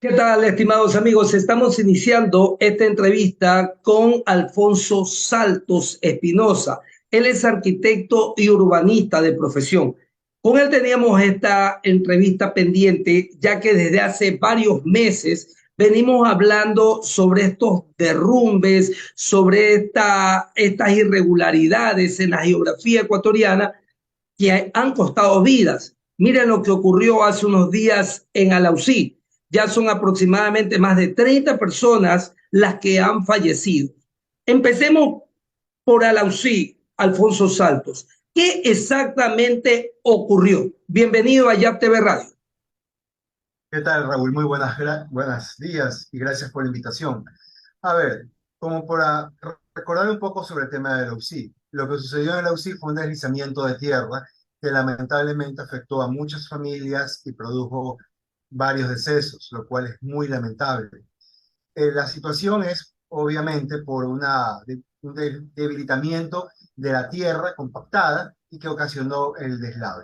¿Qué tal, estimados amigos? Estamos iniciando esta entrevista con Alfonso Saltos Espinosa. Él es arquitecto y urbanista de profesión. Con él teníamos esta entrevista pendiente, ya que desde hace varios meses venimos hablando sobre estos derrumbes, sobre estas irregularidades en la geografía ecuatoriana que han costado vidas. Miren lo que ocurrió hace unos días en Alausí. Ya son aproximadamente más de 30 personas las que han fallecido. Empecemos por Alausí, Alfonso Saltos. ¿Qué exactamente ocurrió? Bienvenido a YAP TV Radio. ¿Qué tal, Raúl? Muy buenos días y gracias por la invitación. A ver, como para recordar un poco sobre el tema de la UCI. Lo que sucedió en la UCI fue un deslizamiento de tierra que lamentablemente afectó a muchas familias y produjo varios decesos, lo cual es muy lamentable. La situación es obviamente por un debilitamiento de la tierra compactada y que ocasionó el deslave.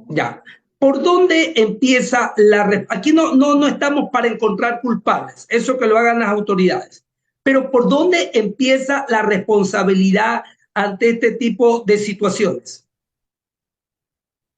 Ya. ¿Por dónde empieza la... Aquí no estamos para encontrar culpables, eso que lo hagan las autoridades, pero ¿por dónde empieza la responsabilidad ante este tipo de situaciones?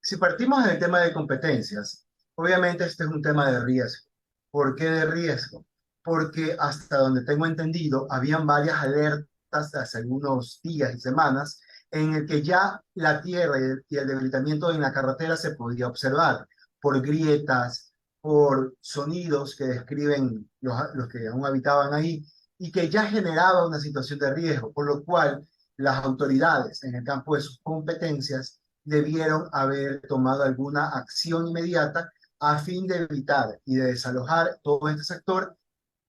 Si partimos del tema de competencias, obviamente este es un tema de riesgo. ¿Por qué de riesgo? Porque hasta donde tengo entendido, habían varias alertas hace algunos días y semanas en el que ya la tierra y el debilitamiento en la carretera se podía observar por grietas, por sonidos que describen los que aún habitaban ahí y que ya generaba una situación de riesgo, por lo cual las autoridades en el campo de sus competencias debieron haber tomado alguna acción inmediata a fin de evitar y de desalojar todo este sector,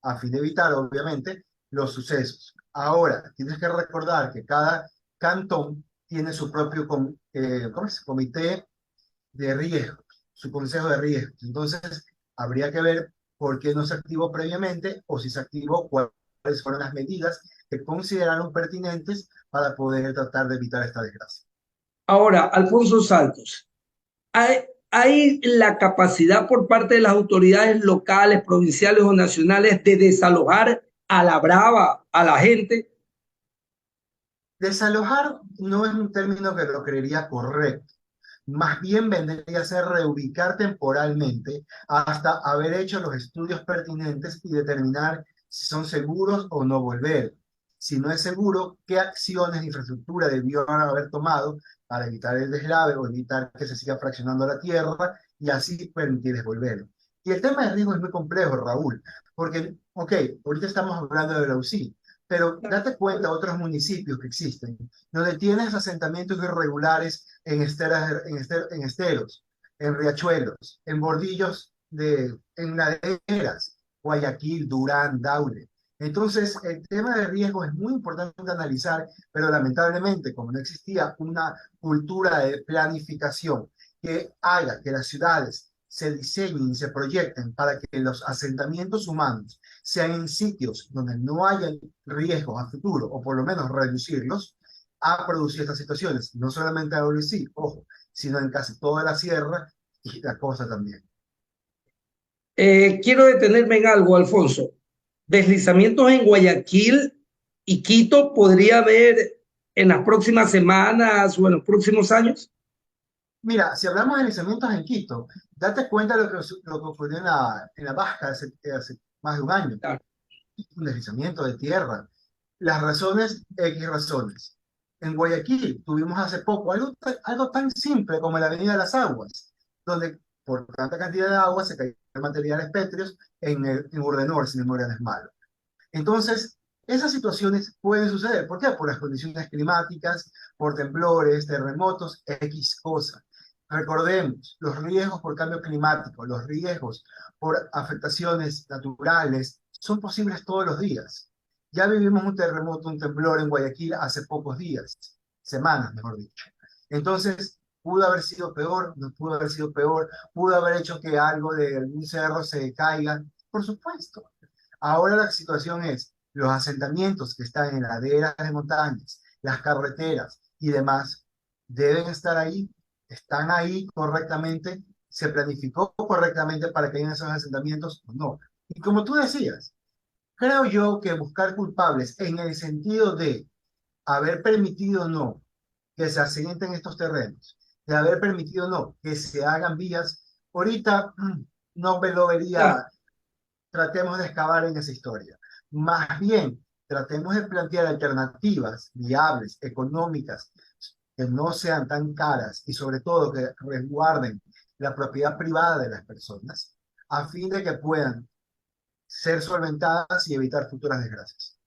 a fin de evitar, obviamente, los sucesos. Ahora, tienes que recordar que cada cantón tiene su propio ¿cómo es? Comité de riesgos, su consejo de riesgos. Entonces, habría que ver por qué no se activó previamente o si se activó, cuáles fueron las medidas que consideraron pertinentes para poder tratar de evitar esta desgracia. Ahora, Alfonso Santos, ¿hay la capacidad por parte de las autoridades locales, provinciales o nacionales de desalojar a la brava a la gente? Desalojar no es un término que lo creería correcto. Más bien vendría a ser reubicar temporalmente hasta haber hecho los estudios pertinentes y determinar si son seguros o no volver. Si no es seguro, qué acciones de infraestructura debió haber tomado para evitar el deslave o evitar que se siga fraccionando la tierra y así permitir volver. Y el tema de riesgo es muy complejo, Raúl, porque, ok, ahorita estamos hablando de la UCI, pero date cuenta de otros municipios que existen, donde tienes asentamientos irregulares en esteros, en riachuelos, en bordillos, en laderas, Guayaquil, Durán, Daule. Entonces, el tema de riesgo es muy importante de analizar, pero lamentablemente, como no existía una cultura de planificación que haga que las ciudades se diseñen y se proyecten para que los asentamientos humanos sean en sitios donde no haya riesgos a futuro, o por lo menos reducirlos, ha producido estas situaciones, no solamente a Olisí, ojo, sino en casi toda la sierra y la costa también. Quiero detenerme en algo, Alfonso. Deslizamientos en Guayaquil y Quito podría haber en las próximas semanas o en los próximos años. Mira, si hablamos de deslizamientos en Quito, date cuenta de lo que ocurrió en la Vasca hace más de un año, Claro. un deslizamiento de tierra. Las razones, X razones. En Guayaquil tuvimos hace poco algo tan simple como la Avenida de las Aguas, donde por tanta cantidad de agua se cayeron materiales pétreos en Urdenor, si mi memoria no es malo. Entonces, esas situaciones pueden suceder. ¿Por qué? Por las condiciones climáticas, por temblores, terremotos, X cosa. Recordemos, los riesgos por cambio climático, los riesgos por afectaciones naturales son posibles todos los días. Ya vivimos un terremoto, un temblor en Guayaquil hace pocos días, semanas, mejor dicho. Entonces, pudo haber sido peor, no pudo haber sido peor, pudo haber hecho que algo de algún cerro se caiga, por supuesto. Ahora la situación es, los asentamientos que están en laderas de montañas, las carreteras y demás, deben estar ahí, están ahí correctamente. se planificó correctamente para que hayan esos asentamientos o no. Y como tú decías, creo yo que buscar culpables en el sentido de haber permitido o no que se asienten estos terrenos, de haber permitido o no que se hagan vías, ahorita no me lo Claro. vería. Tratemos de excavar en esa historia. Más bien, tratemos de plantear alternativas viables, económicas, que no sean tan caras y sobre todo que resguarden la propiedad privada de las personas, a fin de que puedan ser solventadas y evitar futuras desgracias.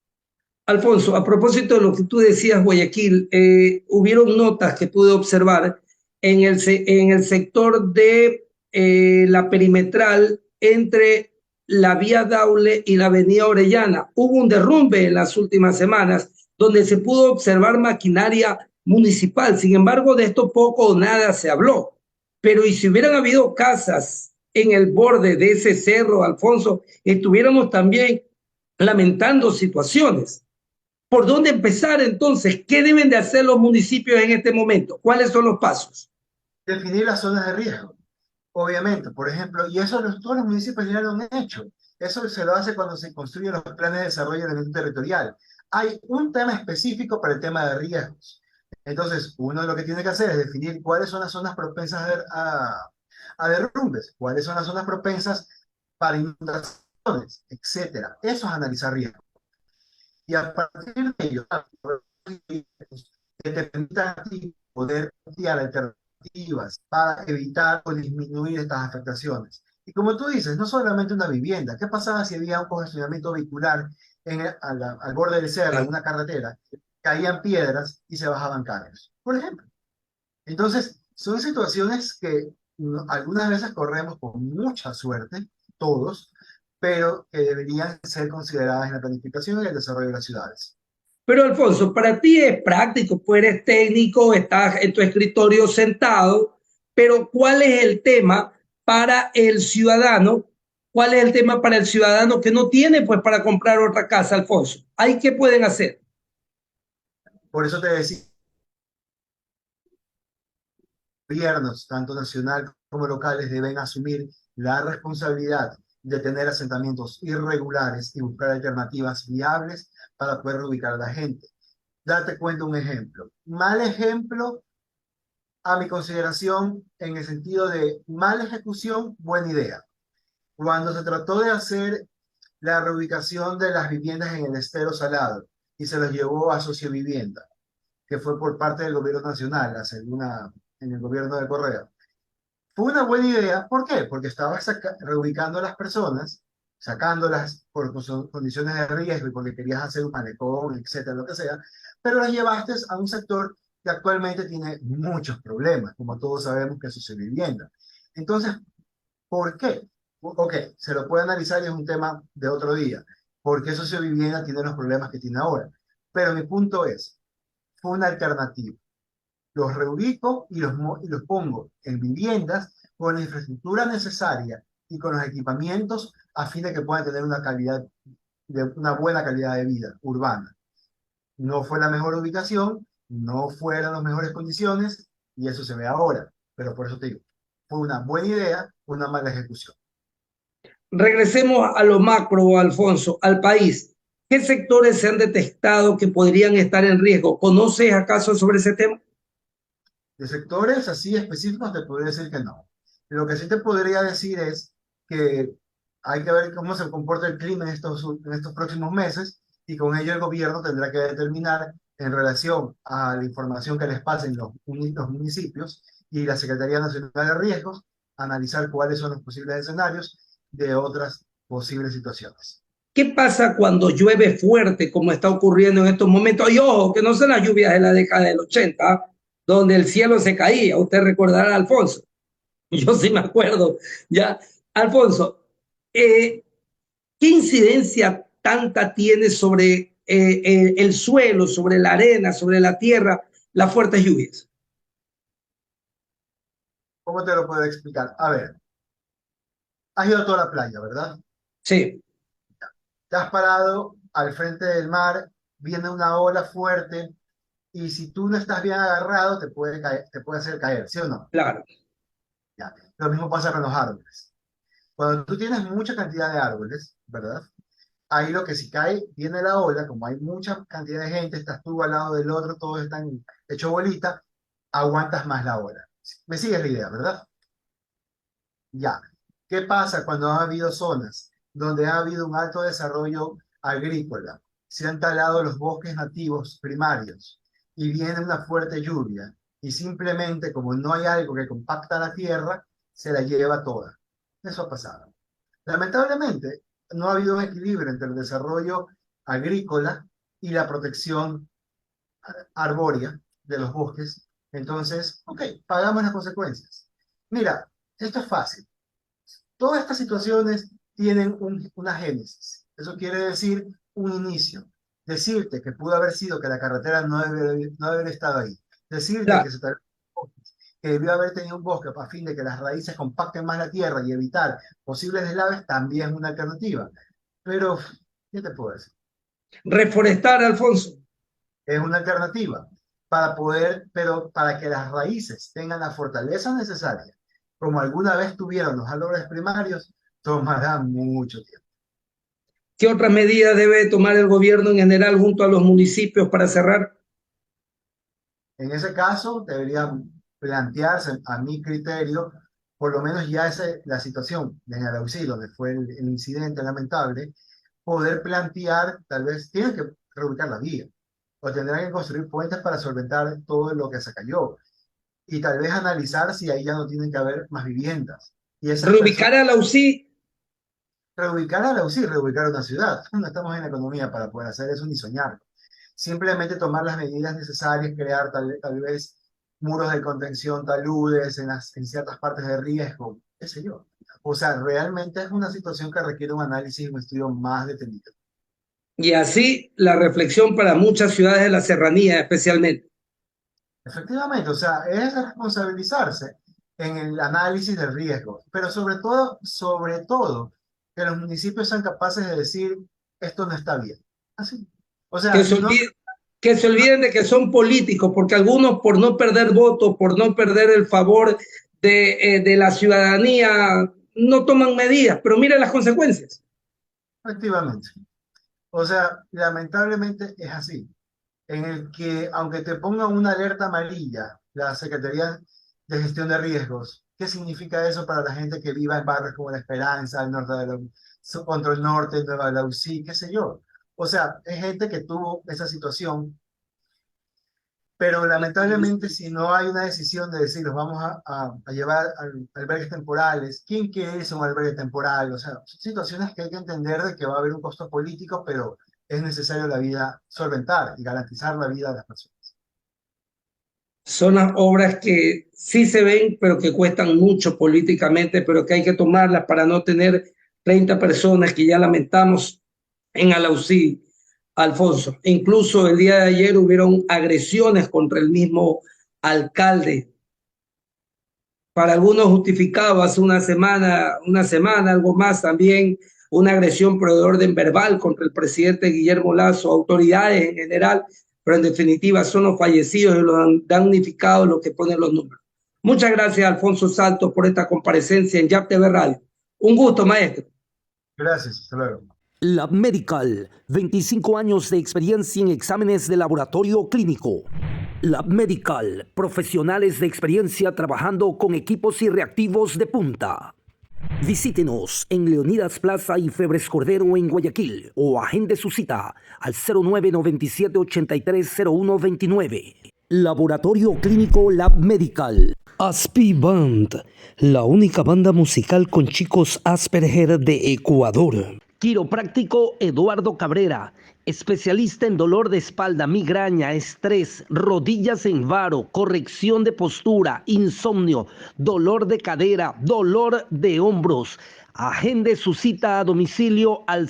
Alfonso, a propósito de lo que tú decías, Guayaquil, hubieron notas que pude observar en el sector de la perimetral entre la vía Daule y la avenida Orellana. Hubo un derrumbe en las últimas semanas donde se pudo observar maquinaria municipal. Sin embargo, de esto poco o nada se habló. Pero y si hubieran habido casas en el borde de ese cerro, Alfonso, estuviéramos también lamentando situaciones. ¿Por dónde empezar entonces? ¿Qué deben de hacer los municipios en este momento? ¿Cuáles son los pasos? Definir las zonas de riesgo, obviamente, por ejemplo, y eso todos los municipios ya lo han hecho. Eso se lo hace cuando se construyen los planes de desarrollo del ambiente territorial. Hay un tema específico para el tema de riesgos. Entonces, uno lo que tiene que hacer es definir cuáles son las zonas propensas a derrumbes, cuáles son las zonas propensas para inundaciones, etcétera. Eso es analizar riesgos. Y a partir de ello, que te permitan a ti poder plantear alternativas para evitar o disminuir estas afectaciones. Y como tú dices, no solamente una vivienda. ¿Qué pasaba si había un congestionamiento vehicular al borde del cerro, en una carretera? Caían piedras y se bajaban carros, por ejemplo. Entonces, son situaciones que algunas veces corremos con mucha suerte, todos, pero que deberían ser consideradas en la planificación y el desarrollo de las ciudades. Pero Alfonso, para ti es práctico, pues eres técnico, estás en tu escritorio sentado, pero ¿cuál es el tema para el ciudadano? ¿Cuál es el tema para el ciudadano que no tiene pues para comprar otra casa, Alfonso? ¿Hay qué pueden hacer? Por eso te decía, gobiernos, tanto nacional como locales, deben asumir la responsabilidad de tener asentamientos irregulares y buscar alternativas viables para poder ubicar a la gente. Date cuenta un ejemplo. Mal ejemplo, a mi consideración, en el sentido de mala ejecución, buena idea. Cuando se trató de hacer la reubicación de las viviendas en el estero salado y se los llevó a Sociovivienda, que fue por parte del gobierno nacional, en el gobierno de Correa. Fue una buena idea, ¿por qué? Porque estaba reubicando a las personas, sacándolas por condiciones de riesgo y porque querías hacer un malecón, etcétera, lo que sea, pero las llevaste a un sector que actualmente tiene muchos problemas, como todos sabemos que es su vivienda. Entonces, ¿por qué? Ok, se lo puede analizar y es un tema de otro día. ¿Por qué Sociovivienda tiene los problemas que tiene ahora? Pero mi punto es, fue una alternativa. Los reubico y los pongo en viviendas con la infraestructura necesaria y con los equipamientos a fin de que puedan tener una buena calidad de vida urbana. No fue la mejor ubicación, no fueron las mejores condiciones y eso se ve ahora. Pero por eso te digo, fue una buena idea, una mala ejecución. Regresemos a lo macro, Alfonso, al país. ¿Qué sectores se han detectado que podrían estar en riesgo? ¿Conoces acaso sobre ese tema? De sectores así específicos te podría decir que no. Lo que sí te podría decir es que hay que ver cómo se comporta el clima en estos próximos meses y con ello el gobierno tendrá que determinar en relación a la información que les pasen los municipios y la Secretaría Nacional de Riesgos, analizar cuáles son los posibles escenarios de otras posibles situaciones. ¿Qué pasa cuando llueve fuerte, como está ocurriendo en estos momentos? Y ojo, que no son las lluvias de la década del 80, donde el cielo se caía. Usted recordará, Alfonso. Yo sí me acuerdo. Ya, Alfonso, ¿qué incidencia tanta tiene sobre el suelo, sobre la arena, sobre la tierra, las fuertes lluvias? ¿Cómo te lo puedo explicar? A ver, has ido a toda la playa, ¿verdad? Sí, Te has parado al frente del mar, viene una ola fuerte y si tú no estás bien agarrado te puede hacer caer, ¿sí o no? claro. ¿ya? Lo mismo pasa con los árboles. Cuando tú tienes mucha cantidad de árboles, ¿verdad? Ahí lo que si cae, viene la ola, como hay mucha cantidad de gente, estás tú al lado del otro, todos están hecho bolita, aguantas más la ola. ¿Me sigues la idea, verdad? Ya. ¿Qué pasa cuando ha habido zonas donde ha habido un alto desarrollo agrícola? Se han talado los bosques nativos primarios y viene una fuerte lluvia y simplemente como no hay algo que compacta la tierra, se la lleva toda. Eso ha pasado. Lamentablemente, no ha habido un equilibrio entre el desarrollo agrícola y la protección arbórea de los bosques. Entonces, ok, pagamos las consecuencias. Mira, esto es fácil. Todas estas situaciones tienen una génesis. Eso quiere decir un inicio. Decirte que pudo haber sido que la carretera no debe haber estado ahí. Decirte La- que que debió haber tenido un bosque a fin de que las raíces compacten más la tierra y evitar posibles deslaves también es una alternativa. Pero, ¿qué te puedo decir? Reforestar, Alfonso. Es una alternativa para poder, pero para que las raíces tengan la fortaleza necesaria, como alguna vez tuvieron los árboles primarios, tomará mucho tiempo. ¿Qué otras medidas debe tomar el gobierno en general junto a los municipios para cerrar? En ese caso, debería plantearse, a mi criterio, por lo menos ya la situación de Arauzí, donde fue el incidente lamentable, poder plantear, tal vez, tienen que reubicar la vía, o tendrán que construir puentes para solventar todo lo que se cayó, y tal vez analizar si ahí ya no tienen que haber más viviendas. Y esas Reubicar personas, a la UCI. reubicar a la UCI, reubicar una ciudad. No estamos en la economía para poder hacer eso ni soñar. Simplemente tomar las medidas necesarias, crear tal vez muros de contención, taludes en ciertas partes de riesgo, qué sé yo. O sea, realmente es una situación que requiere un análisis y un estudio más detenido. Y así la reflexión para muchas ciudades de la serranía especialmente. Efectivamente, o sea, es responsabilizarse en el análisis del riesgo, pero sobre todo, que los municipios sean capaces de decir, esto no está bien. Así. O Que sea, se olviden, que se olviden de que son políticos, porque algunos por no perder votos, por no perder el favor de la ciudadanía, no toman medidas, pero mira las consecuencias. efectivamente. O sea, lamentablemente es así, en el que aunque te pongan una alerta amarilla, la Secretaría de Gestión de Riesgos, ¿qué significa eso para la gente que viva en barrios como La Esperanza, el norte de Control Norte, Nueva Lausí, qué sé yo? O sea, es gente que tuvo esa situación, pero lamentablemente si no hay una decisión de decir, los vamos a llevar a albergues temporales, ¿quién quiere irse a un albergue temporal? O sea, son situaciones que hay que entender de que va a haber un costo político, pero es necesario la vida solventar y garantizar la vida de las personas. Son las obras que sí se ven, pero que cuestan mucho políticamente, pero que hay que tomarlas para no tener 30 personas que ya lamentamos en Alausí, Alfonso. Incluso el día de ayer hubieron agresiones contra el mismo alcalde. Para algunos justificado hace una semana, algo más también, una agresión por el orden verbal contra el presidente Guillermo Lazo, autoridades en general, pero en definitiva son los fallecidos y los damnificados los que ponen los números. Muchas gracias, Alfonso Santos, por esta comparecencia en YAP TV Radio. Un gusto, maestro. Gracias, hasta luego. Lab Medical, 25 años de experiencia en exámenes de laboratorio clínico. Lab Medical, profesionales de experiencia trabajando con equipos y reactivos de punta. Visítenos en Leonidas Plaza y Febres Cordero en Guayaquil o agende su cita al 0997-830129. Laboratorio Clínico Lab Medical. Aspi Band, la única banda musical con chicos Asperger de Ecuador. Quiropráctico Eduardo Cabrera, especialista en dolor de espalda, migraña, estrés, rodillas en varo, corrección de postura, insomnio, dolor de cadera, dolor de hombros. Agende su cita a domicilio al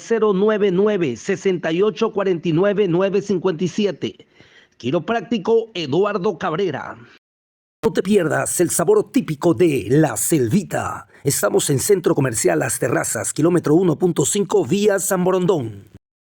099-6849-957. Quiropráctico Eduardo Cabrera. No te pierdas el sabor típico de La Selvita. Estamos en Centro Comercial Las Terrazas, kilómetro 1.5 vía San Borondón.